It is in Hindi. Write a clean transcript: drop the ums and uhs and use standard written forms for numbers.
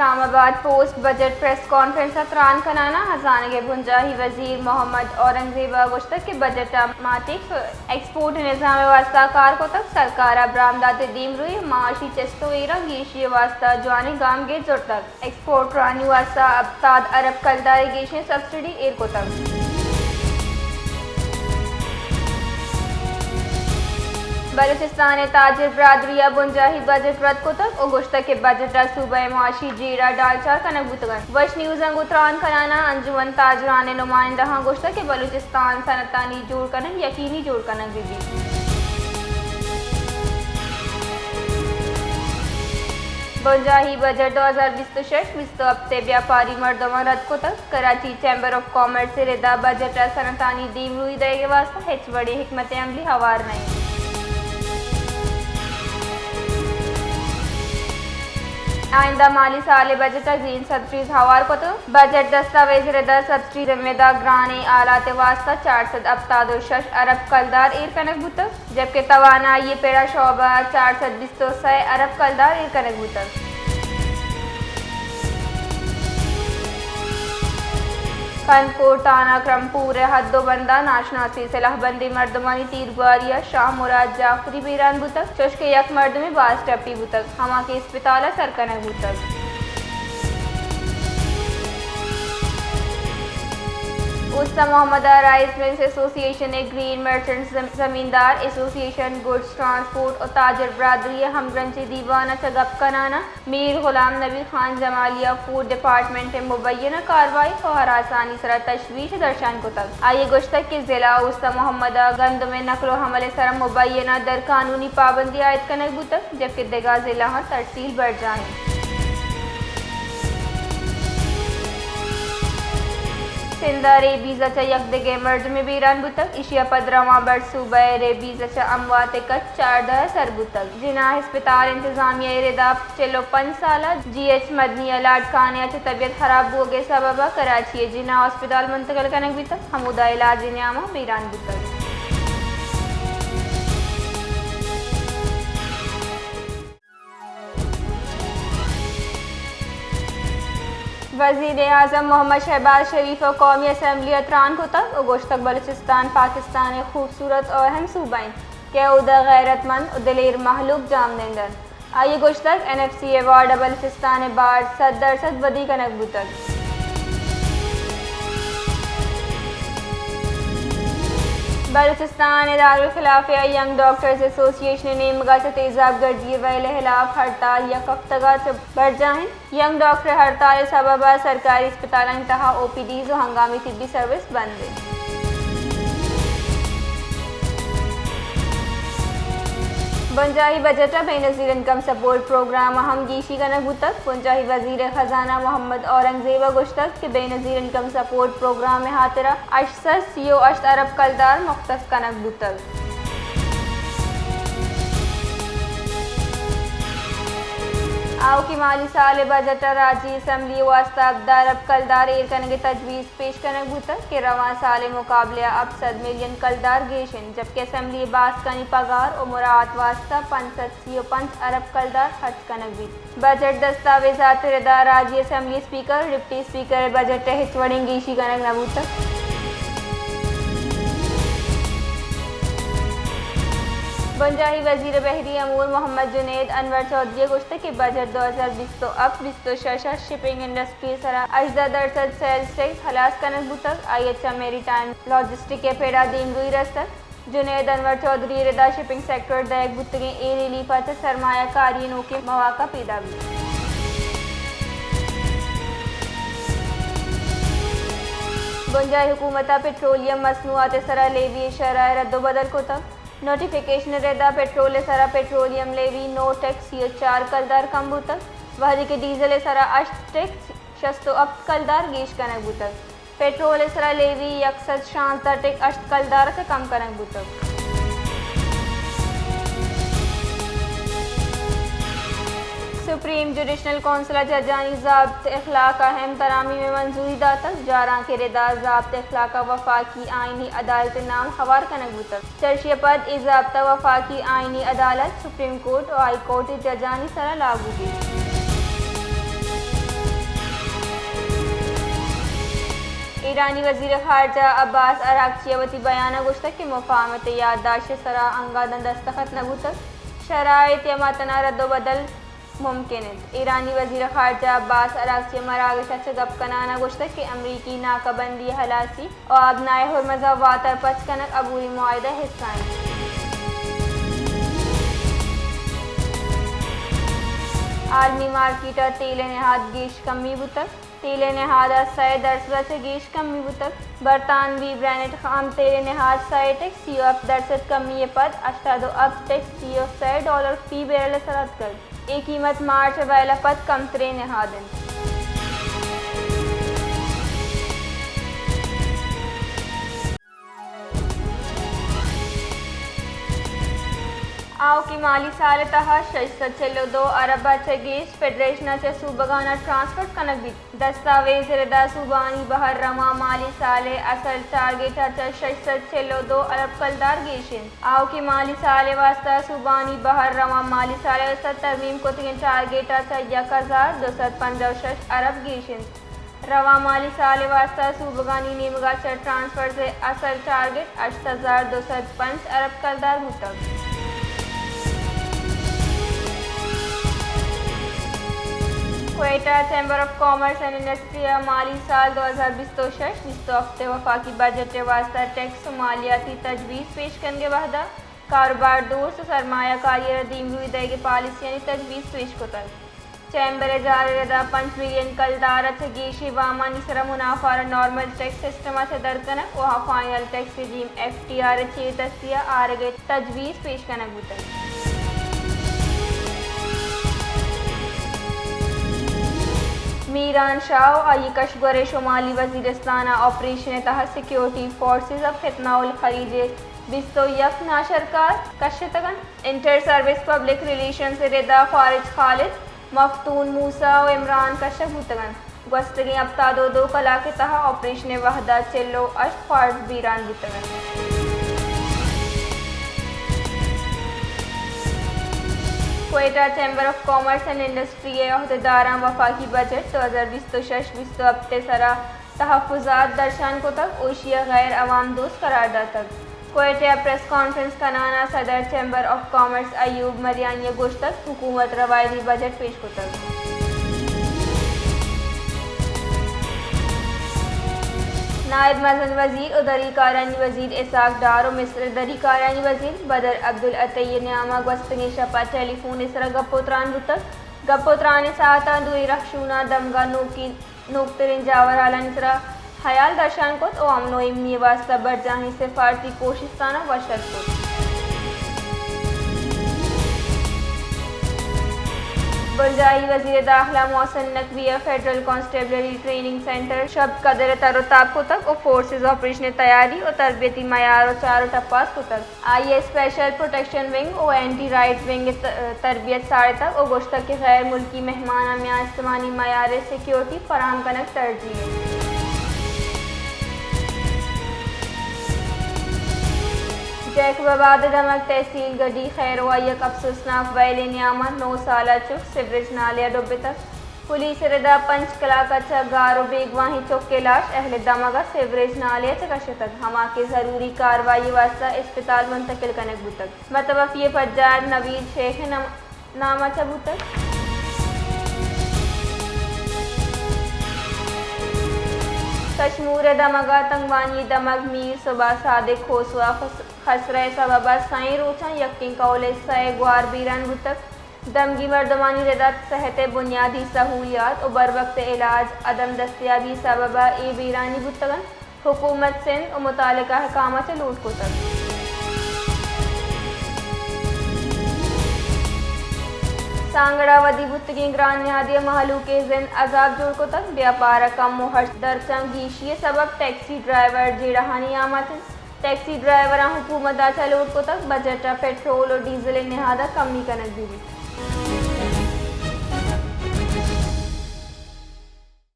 Islamabad post budget press conference त्रान कनाना हजान के भुंजाही वजीर मोहम्मद औरंगजेब गुश्तक के बजट मातिक एक्सपोर्ट निज़ाम वास्ता कार को तक सरकार बरामदात दीम रुई माशी चस्तो एरा गेशी वास्ता जवानी गाम गे जोड़ तक एक्सपोर्ट रानी वास्ता अब 7 अरब कलदारी गेशी सब्सिडी एर को तक बलूचिस्तान ताजिर बरदरिया बुंजाही बजट रद्द को तक गुश्तक के बजट सूबह मुआशी जीरा डालचार कनक बुतगन वश न्यूज़ अंगुतरान खनाना अंजुमन ताजरान नुमाइंदा गुश्तक के बलूचिस्तान सनतानी जोड़ कनक यकीनी जोड़ कनक भी बुंजाही बजट 2026 हफ्ते व्यापारी मर्दमा रद्द को तक कराची चैम्बर ऑफ कॉमर्स से रिदा बजट सनतानी दीम रुई दे के वास्ता हेच बड़ी हिकमत अमली हवार नहीं आइंदा माली साल बजट ग्रीन सब्सिडीज हवार को तो बजट दस्तावेज रदा सब्सिडी जिम्मेदार ग्राने आलात वास्ता 476 अरब कलदार एर कनक बुतक जबकि तवानाई पेड़ा शोबा 420 अरब कलदार एर कनक बुतक कनपुर टाना क्रमपुर हद्दोबंदा नाशनासी सलाहबंदी मर्दमानी तीरगुआरिया शाह मुराद जाफरी बीरान बुतक चुश्क यक मर्द में बास टपी बुतक हमा के अस्पताल सरकनक बुतक Usta Mohammad rice mills association ए grain merchants zamindar association goods transport और ताजर बरदरी हमगंज दीवाना चगप कनाना मीर गुलाम नबी खान जमालिया फूड डिपार्टमेंट मुबैना कार्रवाई और हरासानी सरा तशवीश दर्शान को तक आइए गुश्तक के जिला उस्ता मोहम्मद गंद में नकलो हमले सरा मुबैना दर कानूनी पाबंदी आयद कनक बुतक जबकि देगा जिला तरसील बढ़ जाए सिंधा रेबीज यकदगे मर्ज में बीरान बुतक इशिया पदरवा बर्ड सूबह रेबीज अमवात कच 4 सर बुतक जिना अस्पताल इंतजामिया रिदा चलो 5 साल GH मदनी लाडकाने तबीयत खराब हो गए सबबा कराची जिना अस्पताल मुंतकल कनक बुतक हमूदा इलाज न्यामा बीरान बुतक वज़ीर आज़म मोहम्मद शहबाज शरीफ और कौमी असम्बली अतरान को तक गोश्तक बलूचिस्तान पाकिस्तान खूबसूरत और अहम सूबाइन के उदा गैरतमंद दिलेर महलूक जाम देंदन आइए गोश्तक NFC अवार्ड बलूचिस्तान बार 100% वदी कनक बुतक बलूचिस्तान दारुल खिलाफिया यंग डॉक्टर्स एसोसिएशन ने मगाच तेजाब गर्दी वाले खिलाफ हड़ताल या कफ्तगा से बढ़ जाएं यंग डॉक्टर हड़ताल सबबा सरकारी अस्पताल इंतहा OPDs और हंगामी तिब्बी सर्विस बंद है बुंजाही budget Benazir income support programme अहम गीशी कनक बुतक बुंजाही वजीर खजाना मोहम्मद औरंगजेब गुश्तक के बेनज़ीर इनकम सपोर्ट प्रोग्राम में हातरा 8 अरब कलदार मुख्तस कनक बुतक आओ की माली साल बजट राजी असम्बली वास्ता अब अरब कलदार एर कनक तजवीज़ पेश कनक बुतक के रवा साल मुकाबले अब 100 मिलियन कलदार गेशन जबकि असम्बली बासकानी पगार और मुराद वास्ता 505 अरब कलदार खर्च कनक भी बजट दस्तावेजात रदा राजी assembly speaker deputy speaker budget हिचवड़ी गीशी कनक नबूतक बुंजाही वजीर बहरी अमूर मोहम्मद जुनेद अनवर चौधरी गुश्तक के बजट 2020 अब 26 शिपिंग इंडस्ट्री सरा 18% सेल्स टैक्स हलास कनक बुतक IHM मेरी टाइम लॉजिस्टिक के पेड़ा दीम रुई रस्तक जुनेद अनवर चौधरी रिदा शिपिंग सेक्टर दैक बुतगे ए रिलीफ सरमाया कारियों के मौका पैदा भी बुंजाही हुकूमत पेट्रोलियम मसनूआत सरा लेवी शराय रद्दोबदल को तक नोटिफिकेशन रेदा पेट्रोल सरा पेट्रोलियम लेवी नो टैक्स 4 कलदार कम बुतक वहरी के डीजल सरा 8 टैक्स 600 अब कलदार गेश कनक बुतक पेट्रोल सरा लेवी यकसद शांता टैक्स 8 कलदार से कम कनक बुतक सुप्रीम जुडिशनल कौंसिल जजानी ज़ाब्त अखलाक अहम तरामी में मंजूरी दातक जारा के रिदा ज़ाब्त अखलाक वफाकी आइनी अदालत नाम हवार कनक बुतक चर्चिया पद इस ज़ाब्ता वफाकी आइनी अदालत सुप्रीम कोर्ट और हाई कोर्ट जजानी सरा लागू भी ईरानी वज़ीर ख़ारजा अब्बास अराग़ची वती बयान गुश्तक के मुफ़ाहमत याददाश्त सरा अंगादन दस्तखत नबूतक शराइत या मातना रद्दोबदल मुमकिन है। ईरानी वज़ीर ख़ारजा अब्बास अराग़ची मरागशा से गप कनाना गुश्तक के अमरीकी नाकाबंदी हलासी और अबनाए हुरमज़ा वातर पच कनक अबूरी मुआहिदा हिस्सा आलमी मार्केटर तेल नहाद गेश कमी बुतक तेल नहाद 100% से गेश कमी बुतक बरतानवी ब्रांडेड खाम तेल नहाद 100 दरसद कमी पद 82 अब टैक्स $100 फी बैरल सरत कर एक कीमत मार्च वाला पद कम तरे नहादन आओ की माली साल तहा 662 अरब गेश फेडरेशन से सूबगाना ट्रांसपोर्ट कनक भी दस्तावेज रदा सूबानी बहर रमा माली साल असल टारगेट 662 अरब कलदार गेशिन आओ की माली साल वास्ता सूबानी बहर रमा माली साल तरमीम को तीन टारगेट 1256 अरब गेशिन रवा माली साल वास्ता सूबगानी नीमगा ट्रांसफर से असल टारगेट 8205 अरब कलदार मुतक Quetta chamber of commerce and industry माली साल 2026 हफ्ते वफाकी बजट वास्ता टैक्स मालियाती तजवीज़ पेश करने वाहदा कारोबार दोस्त सरमायाकारी रदीम हुई के पॉलिसी तजवीज़ पेश को तक चैम्बर जारदा 5 मिलियन कलदार गेशी वामा निसरा मुनाफा नॉर्मल टैक्स सिस्टम से दरकनक वहाँ फाइनल टैक्स रिजीम FTR चे तस्तिया आरगे तजवीज़ पेश कनक बुतक मीरान शाह आई कशगर शुमाली वज़ीरिस्ताना ऑपरेशन तहत सिक्योरिटी फोर्सेज अब फितनाउल खरीजे बिस्तो यक नाशरकार कशतगन इंटर सर्विस पब्लिक रिलेशन से रेदा फारिज खालिद मफतून मूसा और इमरान कशफ बुतगन गस्तगी अब दो कला के तहत ऑपरेशन वहदा चिल्लो अश फार्ज बीरान बुतगन Quetta chamber of commerce and industry अहदेदारा वफाकी बजट 2026 हफ्ते सरा तहफ़्फ़ुज़ात दर्शान को तक ओशिया गैर अवाम दोस्त करारदा तक क्वेटा प्रेस कॉन्फ्रेंस का नाना सदर chamber of commerce Ayub Mariani गोश्तक हुकूमत रवायती बजट पेश को तक नायब मज़न वज़ीर और दरी कारानी वज़ीर इसाक डार और मिस्र दरी कारानी वज़ीर बदर अब्दुल अतई न्यामा गस्तनी शपा टेलीफोन इसरा गपोत्रान बुतक गपोत्रान साता दुई रखशूना दमगा नोकतरिन जावर आला निसरा हयाल दर्शान को तो अमनो इमनी वास्ता बरजाही से फारती कोशिस्ताना वशत को बुलजाई वज़ीर दाखिला मोहसिन नकविया फेडरल कॉन्स्टेबलरी ट्रेनिंग सेंटर शब कदर तरोताब को तक और फोर्सेज ऑपरेशन तैयारी और तरबियती मयार और चारों टप्पास को तक आई स्पेशल प्रोटेक्शन विंग और एंटी राइट विंग तरबियत साढ़े तक और गोश्तक के गैर मुल्की मेहमाना में आसमानी मयार सिक्योरिटी फराम कनक तरजीह जैकबाबाद दमक तहसील गडी खैर एक अफसोसनाक वैले नियामत 9 साल चुक सिवरेज नालिया डुबे तक पुलिस रदा पंच कला का गारो बेगवाही चौक के लाश अहले दमगा सिवरेज नालिया चकश तक हमा के ज़रूरी कार्रवाई वास्ता अस्पताल मुंतकिल कनक बुतक मतवफ़ी फज्जार नवीद शेख नामा चबूतक कश्मूर दमगा तंगवानी दमग मीर सुबह सादिक खोसवा खसरे सबबा साई रोचा यकीन कौले सय ग्वार बीरान बुतक दमगी मर्दमानी रदा सेहत बुनियादी सहूलियात और बर वक्त इलाज अदम दस्तियाबी सबबा ए बीरानी बुतगन हुकूमत सिंध और मुतालिका हकामा से लूट को तक सांगड़ा वदी बुतगी ग्रान निहादिया महलू के जिन अजाब जोड़ को तक व्यापार कम हर्ष दरचंग गीशिए सबब टैक्सी ड्राइवर जेड़हानी आमत टैक्सी ड्राइवर हुकूमत दाचा लोट को तक बजट पेट्रोल और डीजल निहादा कमी कनक दी